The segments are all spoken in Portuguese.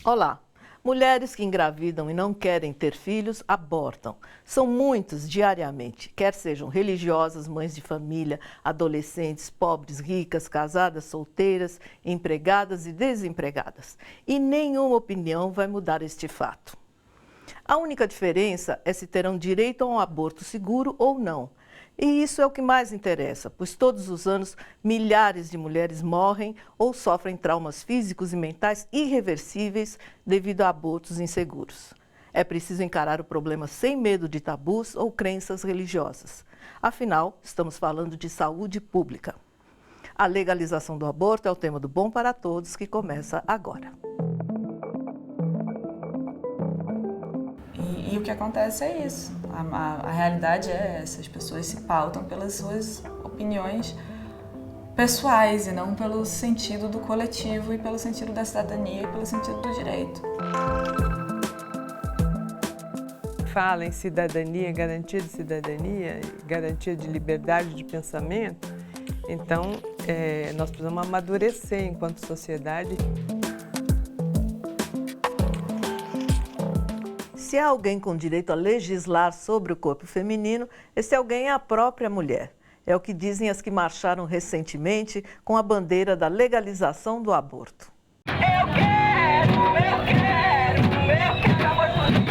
Olá! Mulheres que engravidam e não querem ter filhos, abortam. São muitos diariamente, quer sejam religiosas, mães de família, adolescentes, pobres, ricas, casadas, solteiras, empregadas e desempregadas. E nenhuma opinião vai mudar este fato. A única diferença é se terão direito a um aborto seguro ou não. E isso é o que mais interessa, pois todos os anos milhares de mulheres morrem ou sofrem traumas físicos e mentais irreversíveis devido a abortos inseguros. É preciso encarar o problema sem medo de tabus ou crenças religiosas. Afinal, estamos falando de saúde pública. A legalização do aborto é o tema do Bom para Todos, que começa agora. E o que acontece é isso, a realidade é essa, as pessoas se pautam pelas suas opiniões pessoais e não pelo sentido do coletivo e pelo sentido da cidadania e pelo sentido do direito. Fala em cidadania, garantia de cidadania, garantia de liberdade de pensamento, então nós precisamos amadurecer enquanto sociedade. Se há alguém com direito a legislar sobre o corpo feminino, esse alguém é a própria mulher. É o que dizem as que marcharam recentemente com a bandeira da legalização do aborto. Eu quero aborto livre. Eu quero aborto livre.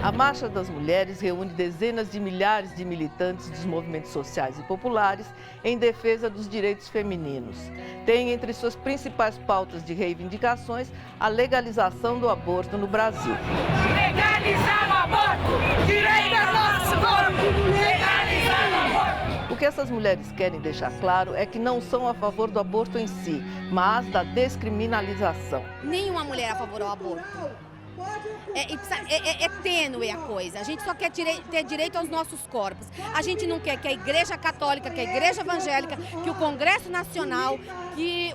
A Marcha das Mulheres reúne dezenas de milhares de militantes dos movimentos sociais e populares em defesa dos direitos femininos. Tem entre suas principais pautas de reivindicações a legalização do aborto no Brasil. Legalizar o aborto! Direito ao nosso corpo! Legalizar o aborto! O que essas mulheres querem deixar claro é que não são a favor do aborto em si, mas da descriminalização. Nenhuma mulher é a favor do aborto. É tênue a coisa. A gente só quer ter direito aos nossos corpos. A gente não quer que a Igreja Católica, que a Igreja Evangélica, que o Congresso Nacional, que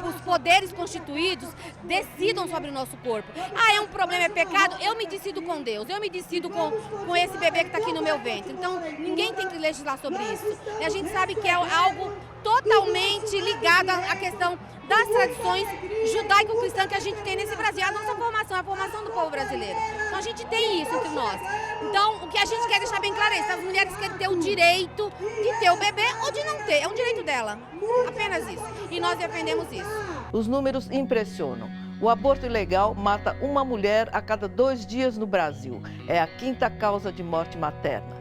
os poderes constituídos decidam sobre o nosso corpo. Ah, é um problema, é pecado? Eu me decido com Deus, eu me decido com esse bebê que está aqui no meu ventre. Então, ninguém tem que legislar sobre isso. E a gente sabe que é algo totalmente ligado à questão das tradições judaico-cristãs que a gente tem nesse Brasil. A nossa formação, a formação do povo brasileiro. Então a gente tem isso entre nós. Então o que a gente quer deixar bem claro é isso. As mulheres querem ter o direito de ter o bebê ou de não ter. É um direito dela. Apenas isso. E nós defendemos isso. Os números impressionam. O aborto ilegal mata uma mulher a cada 2 dias no Brasil. É a 5ª causa de morte materna.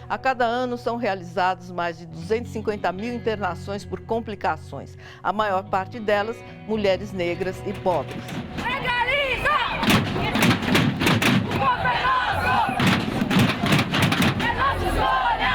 A cada ano são realizadas mais de 250 mil internações por complicações. A maior parte delas, mulheres negras e pobres. Legaliza! O corpo é nosso! É nossa escolha!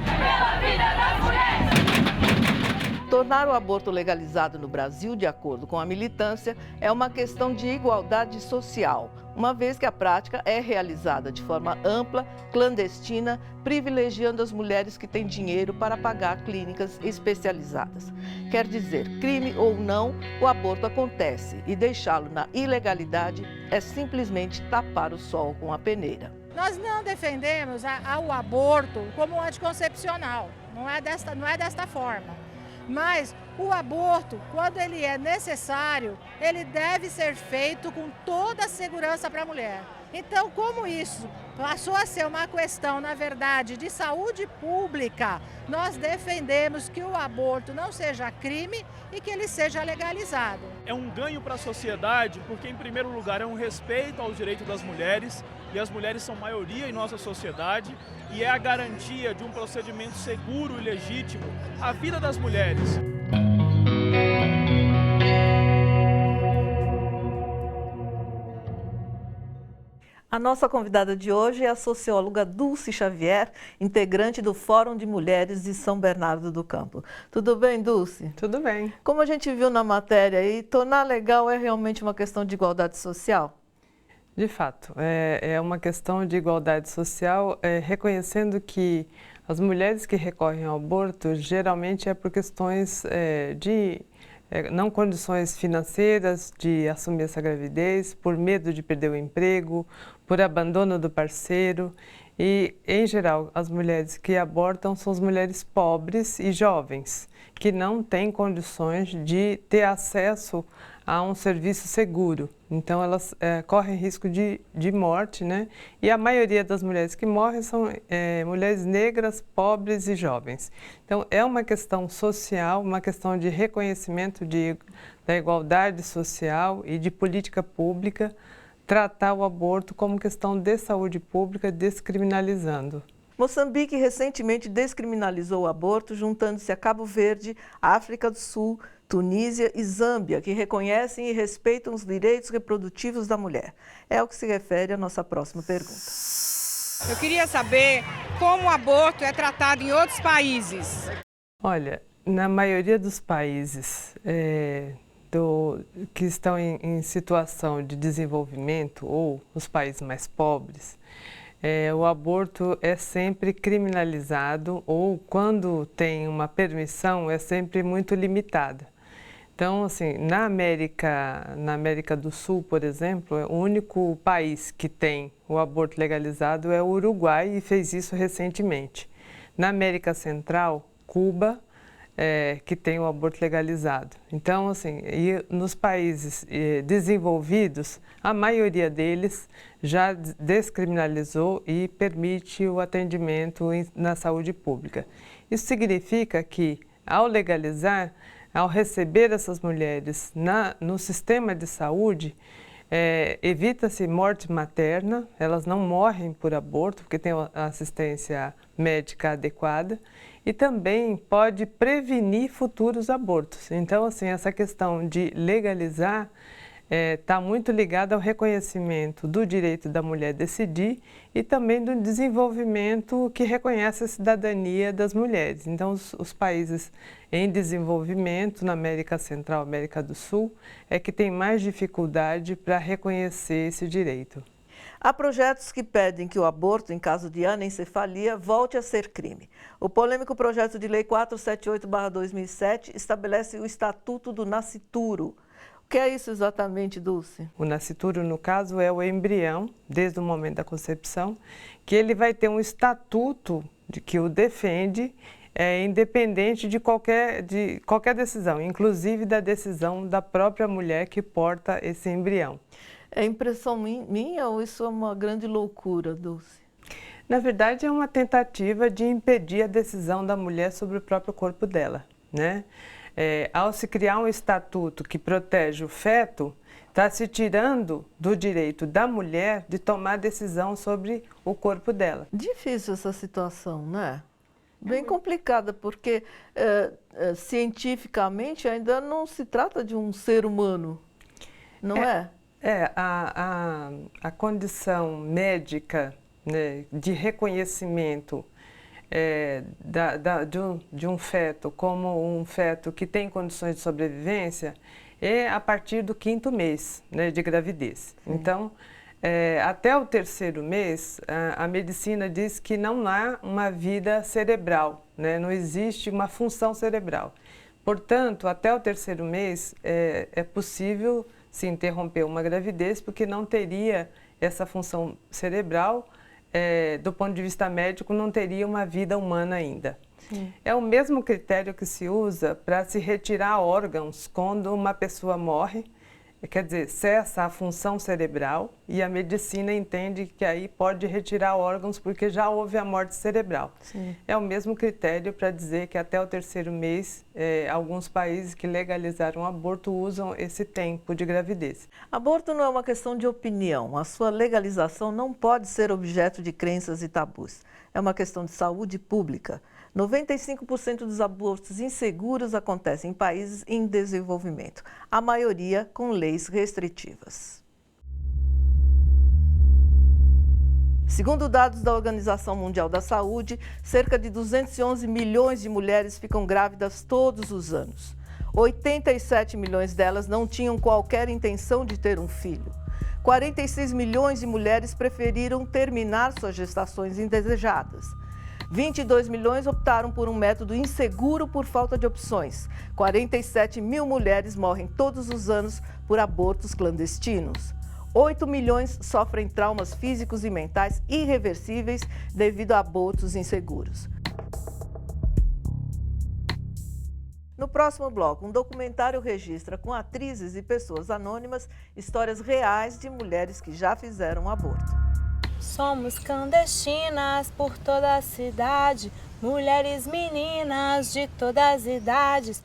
É pela vida das mulheres! Tornar o aborto legalizado no Brasil, de acordo com a militância, é uma questão de igualdade social, uma vez que a prática é realizada de forma ampla, clandestina, privilegiando as mulheres que têm dinheiro para pagar clínicas especializadas. Quer dizer, crime ou não, o aborto acontece e deixá-lo na ilegalidade é simplesmente tapar o sol com a peneira. Nós não defendemos o aborto como anticoncepcional, não é desta forma. Mas o aborto, quando ele é necessário, ele deve ser feito com toda a segurança para a mulher. Então, como isso passou a ser uma questão, na verdade, de saúde pública, nós defendemos que o aborto não seja crime e que ele seja legalizado. É um ganho para a sociedade porque, em primeiro lugar, é um respeito aos direitos das mulheres, e as mulheres são maioria em nossa sociedade, e é a garantia de um procedimento seguro e legítimo à vida das mulheres. A nossa convidada de hoje é a socióloga Dulce Xavier, integrante do Fórum de Mulheres de São Bernardo do Campo. Tudo bem, Dulce? Tudo bem. Como a gente viu na matéria aí, tornar legal é realmente uma questão de igualdade social? De fato, é uma questão de igualdade social, reconhecendo que as mulheres que recorrem ao aborto geralmente é por questões de não condições financeiras de assumir essa gravidez, por medo de perder o emprego, por abandono do parceiro. E, em geral, as mulheres que abortam são as mulheres pobres e jovens, que não têm condições de ter acesso a um serviço seguro. Então, elas correm risco de morte, né? E a maioria das mulheres que morrem são mulheres negras, pobres e jovens. Então, é uma questão social, uma questão de reconhecimento da igualdade social e de política pública, tratar o aborto como questão de saúde pública, descriminalizando. Moçambique recentemente descriminalizou o aborto, juntando-se a Cabo Verde, África do Sul, Tunísia e Zâmbia, que reconhecem e respeitam os direitos reprodutivos da mulher. É ao que se refere a nossa próxima pergunta. Eu queria saber como o aborto é tratado em outros países. Olha, na maioria dos países que estão em situação de desenvolvimento, ou os países mais pobres, o aborto é sempre criminalizado, ou quando tem uma permissão é sempre muito limitada. Então, assim, na América do Sul, por exemplo, o único país que tem o aborto legalizado é o Uruguai e fez isso recentemente. Na América Central, Cuba, que tem o aborto legalizado. Então, assim, e nos países desenvolvidos, a maioria deles já descriminalizou e permite o atendimento na saúde pública. Isso significa que, ao legalizar, ao receber essas mulheres no sistema de saúde, evita-se morte materna, elas não morrem por aborto, porque tem assistência médica adequada, e também pode prevenir futuros abortos. Então, assim, essa questão de legalizar está muito ligada ao reconhecimento do direito da mulher decidir e também do desenvolvimento que reconhece a cidadania das mulheres. Então, os países em desenvolvimento, na América Central, América do Sul, é que tem mais dificuldade para reconhecer esse direito. Há projetos que pedem que o aborto, em caso de anencefalia, volte a ser crime. O polêmico projeto de lei 478/2007 estabelece o Estatuto do Nascituro. O que é isso exatamente, Dulce? O nascituro, no caso, é o embrião, desde o momento da concepção, que ele vai ter um estatuto que o defende, independente de qualquer decisão, inclusive da decisão da própria mulher que porta esse embrião. É impressão minha ou isso é uma grande loucura, Dulce? Na verdade, é uma tentativa de impedir a decisão da mulher sobre o próprio corpo dela, né? Ao se criar um estatuto que protege o feto, está se tirando do direito da mulher de tomar decisão sobre o corpo dela. Difícil essa situação, né? Bem complicada, porque cientificamente ainda não se trata de um ser humano, não é? A condição médica, né, de reconhecimento de um feto como um feto que tem condições de sobrevivência é a partir do 5º mês, né, de gravidez. Sim. Então, até o 3º mês, a medicina diz que não há uma vida cerebral, né, não existe uma função cerebral. Portanto, até o 3º mês é possível se interromper uma gravidez porque não teria essa função cerebral. Do ponto de vista médico, não teria uma vida humana ainda. Sim. É o mesmo critério que se usa para se retirar órgãos quando uma pessoa morre, quer dizer, cessa a função cerebral e a medicina entende que aí pode retirar órgãos porque já houve a morte cerebral. Sim. É o mesmo critério para dizer que até o 3º mês, alguns países que legalizaram o aborto usam esse tempo de gravidez. Aborto não é uma questão de opinião. A sua legalização não pode ser objeto de crenças e tabus. É uma questão de saúde pública. 95% dos abortos inseguros acontecem em países em desenvolvimento, a maioria com leis restritivas. Segundo dados da Organização Mundial da Saúde, cerca de 211 milhões de mulheres ficam grávidas todos os anos. 87 milhões delas não tinham qualquer intenção de ter um filho. 46 milhões de mulheres preferiram terminar suas gestações indesejadas. 22 milhões optaram por um método inseguro por falta de opções. 47 mil mulheres morrem todos os anos por abortos clandestinos. 8 milhões sofrem traumas físicos e mentais irreversíveis devido a abortos inseguros. No próximo bloco, um documentário registra com atrizes e pessoas anônimas histórias reais de mulheres que já fizeram um aborto. Somos clandestinas por toda a cidade, mulheres, meninas de todas as idades.